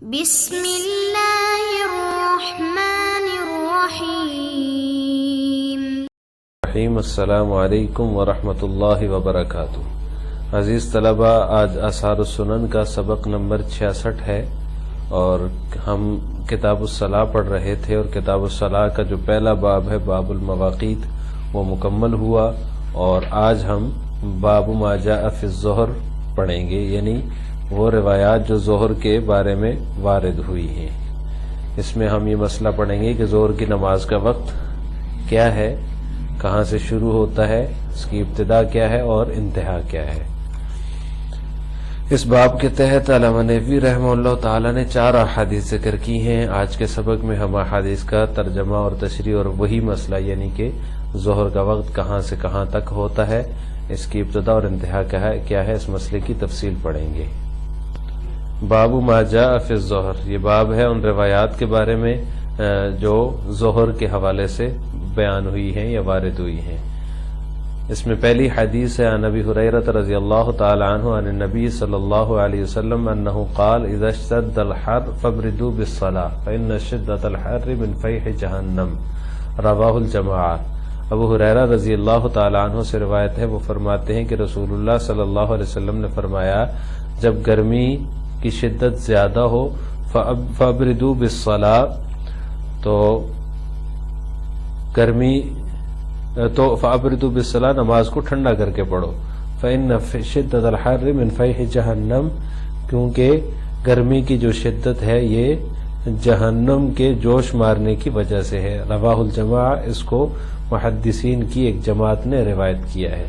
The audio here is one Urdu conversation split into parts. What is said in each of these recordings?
بسم اللہ الرحمن الرحیم۔ السلام علیکم ورحمۃ اللہ وبرکاتہ۔ عزیز طلبہ، آج آثار السنن کا سبق نمبر 66 ہے اور ہم کتاب الصلاۃ پڑھ رہے تھے، اور کتاب الصلاۃ کا جو پہلا باب ہے باب المواقیت وہ مکمل ہوا، اور آج ہم باب ما جاء فی الظہر پڑھیں گے، یعنی وہ روایات جو ظہر کے بارے میں وارد ہوئی ہیں۔ اس میں ہم یہ مسئلہ پڑھیں گے کہ ظہر کی نماز کا وقت کیا ہے، کہاں سے شروع ہوتا ہے، اس کی ابتدا کیا ہے اور انتہا کیا ہے۔ اس باب کے تحت علامہ نحوی رحمہ اللہ تعالی نے 4 احادیث ذکر کی ہیں۔ آج کے سبق میں ہم احادیث کا ترجمہ اور تشریح اور وہی مسئلہ یعنی کہ ظہر کا وقت کہاں سے کہاں تک ہوتا ہے، اس کی ابتدا اور انتہا کیا ہے، اس مسئلے کی تفصیل پڑھیں گے۔ باب ما جاء فی الظہر، یہ باب ہے ان روایات کے بارے میں جو ظہر کے حوالے سے بیان ہوئی ہیں یا وارد ہوئی ہیں۔ اس میں پہلی حدیث ہے عن ابی ہریرہ رضی اللہ تعالی عنہ عن النبی صلی اللہ علیہ وسلم انہ قال اذا اشتد الحر فابردوا بالصلاة فإن شدۃ الحر من فیح جہنم، رواہ الجماعہ۔ ابو ہریرہ رضی اللہ تعالی عنہ سے روایت ہے، وہ فرماتے ہیں کہ رسول اللہ صلی اللہ علیہ وسلم نے فرمایا جب گرمی کی شدت زیادہ ہو فابردوا بالصلاة، تو فابردوا بالصلاة، نماز کو ٹھنڈا کر کے پڑھو۔ فإن شدۃ الحر من فیح جہنم، کیونکہ گرمی کی جو شدت ہے یہ جہنم کے جوش مارنے کی وجہ سے ہے۔ رواہ الجماعہ، اس کو محدثین کی ایک جماعت نے روایت کیا ہے۔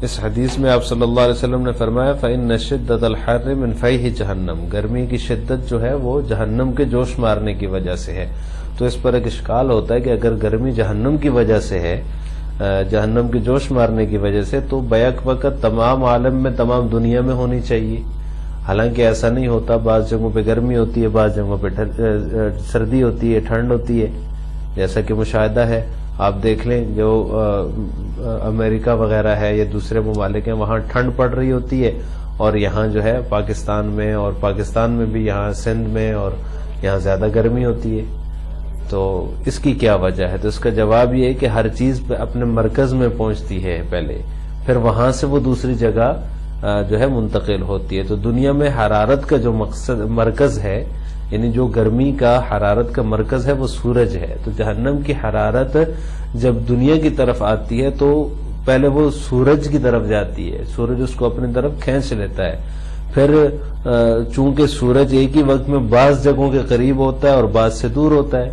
اس حدیث میں آپ صلی اللہ علیہ وسلم نے فرمایا فإن شدۃ الحر من فیح جہنم، گرمی کی شدت جو ہے وہ جہنم کے جوش مارنے کی وجہ سے ہے۔ تو اس پر ایک اشکال ہوتا ہے کہ اگر گرمی جہنم کی وجہ سے ہے، جہنم کے جوش مارنے کی وجہ سے، تو بیک وقت تمام عالم میں، تمام دنیا میں ہونی چاہیے۔ حالانکہ ایسا نہیں ہوتا، بعض جگہوں پہ گرمی ہوتی ہے، بعض جگہوں پہ سردی ہوتی ہے، ٹھنڈ ہوتی ہے، جیسا کہ مشاہدہ ہے۔ آپ دیکھ لیں جو امریکہ وغیرہ ہے یا دوسرے ممالک ہیں، وہاں ٹھنڈ پڑ رہی ہوتی ہے، اور یہاں جو ہے پاکستان میں، اور پاکستان میں بھی یہاں سندھ میں، اور یہاں زیادہ گرمی ہوتی ہے۔ تو اس کی کیا وجہ ہے؟ تو اس کا جواب یہ ہے کہ ہر چیز اپنے مرکز میں پہنچتی ہے پہلے، پھر وہاں سے وہ دوسری جگہ جو ہے منتقل ہوتی ہے۔ تو دنیا میں حرارت کا جو مرکز ہے، یعنی جو گرمی کا حرارت کا مرکز ہے، وہ سورج ہے۔ تو جہنم کی حرارت جب دنیا کی طرف آتی ہے تو پہلے وہ سورج کی طرف جاتی ہے، سورج اس کو اپنی طرف کھینچ لیتا ہے۔ پھر چونکہ سورج ایک ہی وقت میں بعض جگہوں کے قریب ہوتا ہے اور بعض سے دور ہوتا ہے،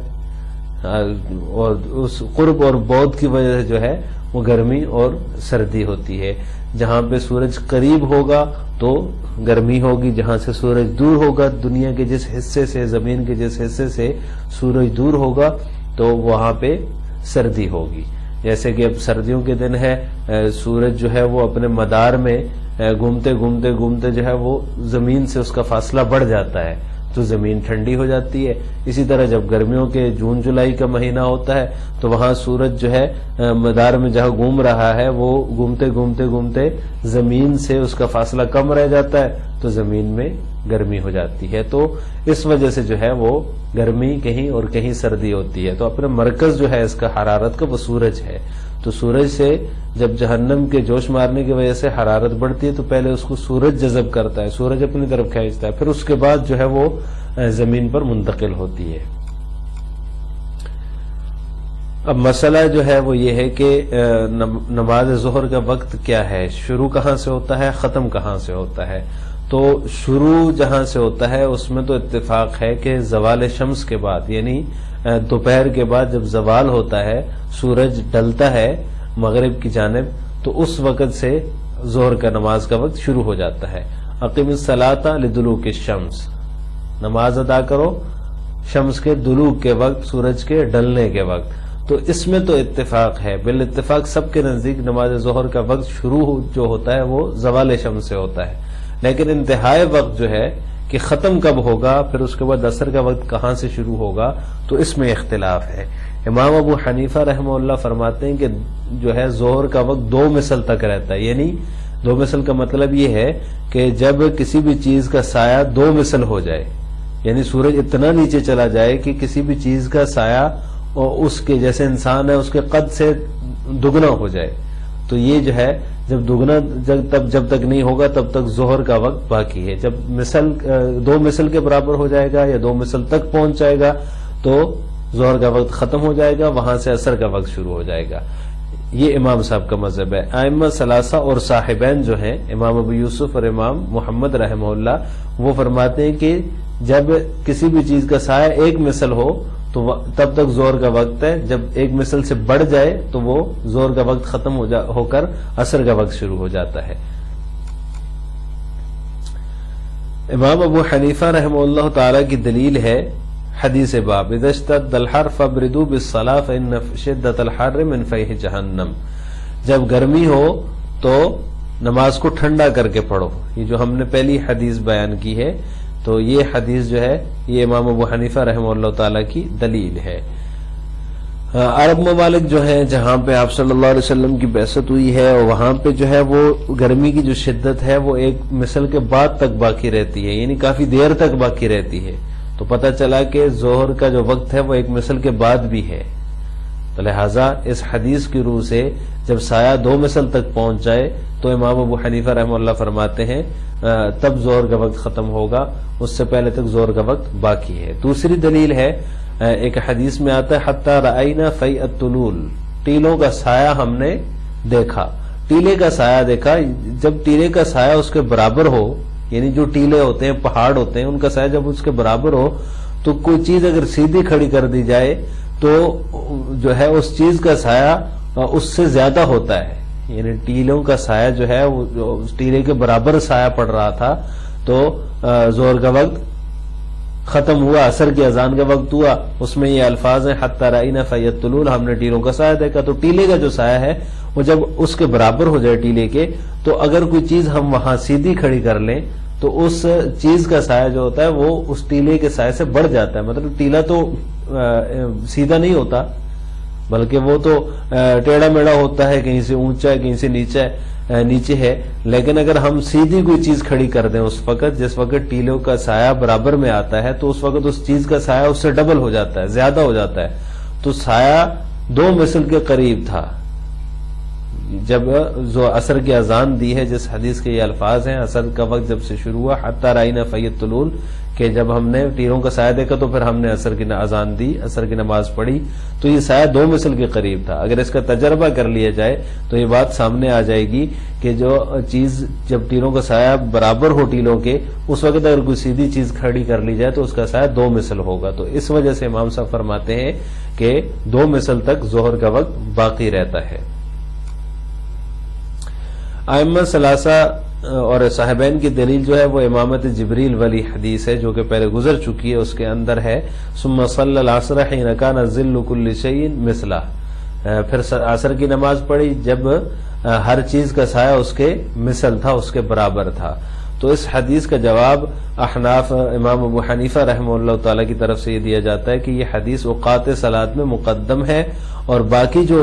اور اس قرب اور بعد کی وجہ سے جو ہے وہ گرمی اور سردی ہوتی ہے۔ جہاں پہ سورج قریب ہوگا تو گرمی ہوگی، جہاں سے سورج دور ہوگا، دنیا کے جس حصے سے، زمین کے جس حصے سے سورج دور ہوگا تو وہاں پہ سردی ہوگی۔ جیسے کہ اب سردیوں کے دن ہے، سورج جو ہے وہ اپنے مدار میں گھومتے گھومتے گھومتے جو ہے وہ زمین سے اس کا فاصلہ بڑھ جاتا ہے، تو زمین ٹھنڈی ہو جاتی ہے۔ اسی طرح جب گرمیوں کے جون جولائی کا مہینہ ہوتا ہے تو وہاں سورج جو ہے مدار میں جہاں گھوم رہا ہے، وہ گھومتے گھومتے گھومتے زمین سے اس کا فاصلہ کم رہ جاتا ہے، تو زمین میں گرمی ہو جاتی ہے۔ تو اس وجہ سے جو ہے وہ گرمی کہیں اور کہیں سردی ہوتی ہے۔ تو اپنے مرکز جو ہے اس کا حرارت کا وہ سورج ہے۔ تو سورج سے جب جہنم کے جوش مارنے کی وجہ سے حرارت بڑھتی ہے تو پہلے اس کو سورج جذب کرتا ہے، سورج اپنی طرف کھینچتا ہے، پھر اس کے بعد جو ہے وہ زمین پر منتقل ہوتی ہے۔ اب مسئلہ جو ہے وہ یہ ہے کہ نماز ظہر کا وقت کیا ہے، شروع کہاں سے ہوتا ہے، ختم کہاں سے ہوتا ہے۔ تو شروع جہاں سے ہوتا ہے اس میں تو اتفاق ہے کہ زوال شمس کے بعد، یعنی دوپہر کے بعد جب زوال ہوتا ہے، سورج ڈلتا ہے مغرب کی جانب، تو اس وقت سے ظہر کا نماز کا وقت شروع ہو جاتا ہے۔ اقیم الصلاۃ لدلوک الشمس، نماز ادا کرو شمس کے دلوک کے وقت، سورج کے ڈلنے کے وقت۔ تو اس میں تو اتفاق ہے، بالاتفاق سب کے نزدیک نماز ظہر کا وقت شروع جو ہوتا ہے وہ زوال شمس سے ہوتا ہے، لیکن انتہائی وقت جو ہے کہ ختم کب ہوگا، پھر اس کے بعد عصر کا وقت کہاں سے شروع ہوگا، تو اس میں اختلاف ہے۔ امام ابو حنیفہ رحمہ اللہ فرماتے ہیں کہ جو ہے ظہر کا وقت 2 مثل تک رہتا ہے، یعنی دو مثل کا مطلب یہ ہے کہ جب کسی بھی چیز کا سایہ دو مثل ہو جائے، یعنی سورج اتنا نیچے چلا جائے کہ کسی بھی چیز کا سایہ اس کے جیسے انسان ہے اس کے قد سے دگنا ہو جائے، تو یہ جو ہے جب دگنا جب تک نہیں ہوگا تب تک ظہر کا وقت باقی ہے. جب مثل دو مثل کے برابر ہو جائے گا یا دو مثل تک پہنچ جائے گا تو ظہر کا وقت ختم ہو جائے گا، وہاں سے عصر کا وقت شروع ہو جائے گا. یہ امام صاحب کا مذہب ہے. ائمہ ثلاثہ اور صاحبین جو ہیں امام ابو یوسف اور امام محمد رحمہ اللہ، وہ فرماتے ہیں کہ جب کسی بھی چیز کا سایہ ایک مثل ہو تو تب تک ظہر کا وقت ہے، جب ایک مثل سے بڑھ جائے تو وہ ظہر کا وقت ختم ہو کر عصر کا وقت شروع ہو جاتا ہے. امام ابو حنیفہ رحمہ اللہ تعالی کی دلیل ہے حدیث باب اذا اشتد الحر فابردوا بالصلاة فإن شدة الحر من فیح جہنم. جب گرمی ہو تو نماز کو ٹھنڈا کر کے پڑھو. یہ جو ہم نے پہلی حدیث بیان کی ہے تو یہ حدیث جو ہے یہ امام ابو حنیفہ رحمہ اللہ تعالی کی دلیل ہے. عرب ممالک جو ہیں جہاں پہ آپ صلی اللہ علیہ وسلم کی بعثت ہوئی ہے اور وہاں پہ جو ہے وہ گرمی کی جو شدت ہے وہ ایک مثل کے بعد تک باقی رہتی ہے، یعنی کافی دیر تک باقی رہتی ہے. تو پتہ چلا کہ ظہر کا جو وقت ہے وہ ایک مثل کے بعد بھی ہے. تو لہٰذا اس حدیث کی روح سے جب سایہ دو مثل تک پہنچ جائے تو امام ابو حنیفہ رحمہ اللہ فرماتے ہیں تب ظہر کا وقت ختم ہوگا، اس سے پہلے تک ظہر کا وقت باقی ہے. دوسری دلیل ہے ایک حدیث میں آتا ہے حتی رأینا فیء الطلول، ٹیلوں کا سایہ ہم نے دیکھا. ٹیلے کا سایہ دیکھا، جب ٹیلے کا سایہ اس کے برابر ہو، یعنی جو ٹیلے ہوتے ہیں پہاڑ ہوتے ہیں ان کا سایہ جب اس کے برابر ہو تو کوئی چیز اگر سیدھی کھڑی کر دی جائے تو جو ہے اس چیز کا سایہ اس سے زیادہ ہوتا ہے. یعنی ٹیلوں کا سایہ جو ہے وہ ٹیلے کے برابر سایہ پڑ رہا تھا تو ظہر کا وقت ختم ہوا، عصر کی اذان کا وقت ہوا. اس میں یہ الفاظ ہیں حتی رأینا فیء الطلول، ہم نے ٹیلوں کا سایہ دیکھا. تو ٹیلے کا جو سایہ ہے وہ جب اس کے برابر ہو جائے ٹیلے کے، تو اگر کوئی چیز ہم وہاں سیدھی کھڑی کر لیں تو اس چیز کا سایہ جو ہوتا ہے وہ اس ٹیلے کے سایہ سے بڑھ جاتا ہے. مطلب ٹیلا تو سیدھا نہیں ہوتا بلکہ وہ تو ٹیڑھا میڑھا ہوتا ہے، کہیں سے اونچا ہے کہیں سے نیچے ہے. لیکن اگر ہم سیدھی کوئی چیز کھڑی کر دیں اس وقت جس وقت ٹیلوں کا سایہ برابر میں آتا ہے تو اس وقت اس چیز کا سایہ اس سے ڈبل ہو جاتا ہے، زیادہ ہو جاتا ہے. تو سایہ دو مثل کے قریب تھا. جب عصر کی اذان دی ہے جس حدیث کے یہ الفاظ ہیں، عصر کا وقت جب سے شروع ہوا حتی رأینا فیء الطلول، کہ جب ہم نے ٹیلوں کا سایہ دیکھا تو پھر ہم نے عصر کی اذان دی، عصر کی نماز پڑھی، تو یہ سایہ دو مثل کے قریب تھا. اگر اس کا تجربہ کر لیا جائے تو یہ بات سامنے آ جائے گی کہ جو چیز جب ٹیلوں کا سایہ برابر ہو ٹیلوں کے، اس وقت اگر کوئی سیدھی چیز کھڑی کر لی جائے تو اس کا سایہ دو مثل ہوگا. تو اس وجہ سے امام صاحب فرماتے ہیں کہ دو مثل تک ظہر کا وقت باقی رہتا ہے. ائمہ ثلاثہ اور صاحبین کی دلیل جو ہے وہ امامت جبریل والی حدیث ہے جو کہ پہلے گزر چکی ہے. اس کے اندر ہے ثم صلی العصر حین کان ظل کل شیء مثلہ، پھر عصر کی نماز پڑھی جب ہر چیز کا سایہ اس کے مثل تھا، اس کے برابر تھا. تو اس حدیث کا جواب احناف امام ابو حنیفہ رحمہ اللہ تعالی کی طرف سے یہ دیا جاتا ہے کہ یہ حدیث اوقات صلاۃ میں مقدم ہے اور باقی جو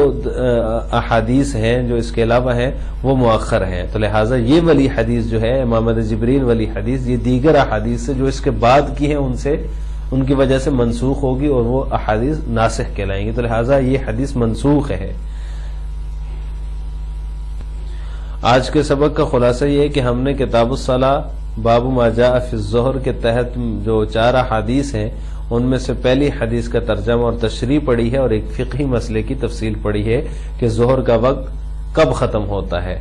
احادیث ہیں جو اس کے علاوہ ہیں وہ مؤخر ہیں. تو لہٰذا یہ والی حدیث جو ہے امامت جبریل والی حدیث یہ دیگر احادیث سے جو اس کے بعد کی ہیں ان کی وجہ سے منسوخ ہوگی اور وہ احادیث ناسخ کہلائیں گی. تو لہٰذا یہ حدیث منسوخ ہے. آج کے سبق کا خلاصہ یہ ہے کہ ہم نے کتاب الصلاۃ باب ما جاء فی الظہر کے تحت جو 4 احادیث ہیں ان میں سے پہلی حدیث کا ترجمہ اور تشریح پڑھی ہے اور ایک فقہی مسئلے کی تفصیل پڑھی ہے کہ ظہر کا وقت کب ختم ہوتا ہے.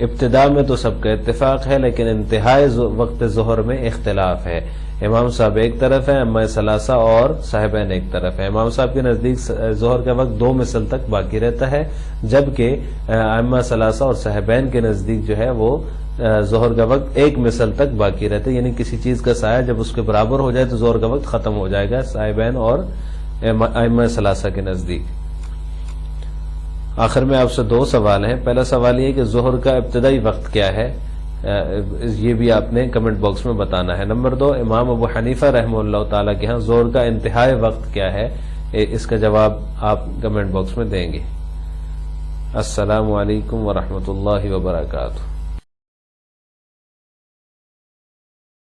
ابتداء میں تو سب کا اتفاق ہے لیکن انتہائی وقت ظہر میں اختلاف ہے. امام صاحب ایک طرف ہیں، ائمہ ثلاثہ اور صاحبین ایک طرف ہیں. امام صاحب کے نزدیک ظہر کا وقت 2 مثل تک باقی رہتا ہے جبکہ ائمہ ثلاثہ اور صاحبین کے نزدیک جو ہے وہ ظہر کا وقت 1 مثل تک باقی رہتا ہے. یعنی کسی چیز کا سایہ جب اس کے برابر ہو جائے تو ظہر کا وقت ختم ہو جائے گا صاحبین اور ائمہ ثلاثہ کے نزدیک. آخر میں آپ سے 2 سوال ہیں. پہلا سوال یہ کہ ظہر کا ابتدائی وقت کیا ہے، یہ بھی آپ نے کمنٹ باکس میں بتانا ہے. نمبر 2 امام ابو حنیفہ رحمہ اللہ تعالیٰ کے ہاں ظہر کا انتہائی وقت کیا ہے، اس کا جواب آپ کمنٹ باکس میں دیں گے. السلام علیکم ورحمۃ اللہ وبرکاتہ.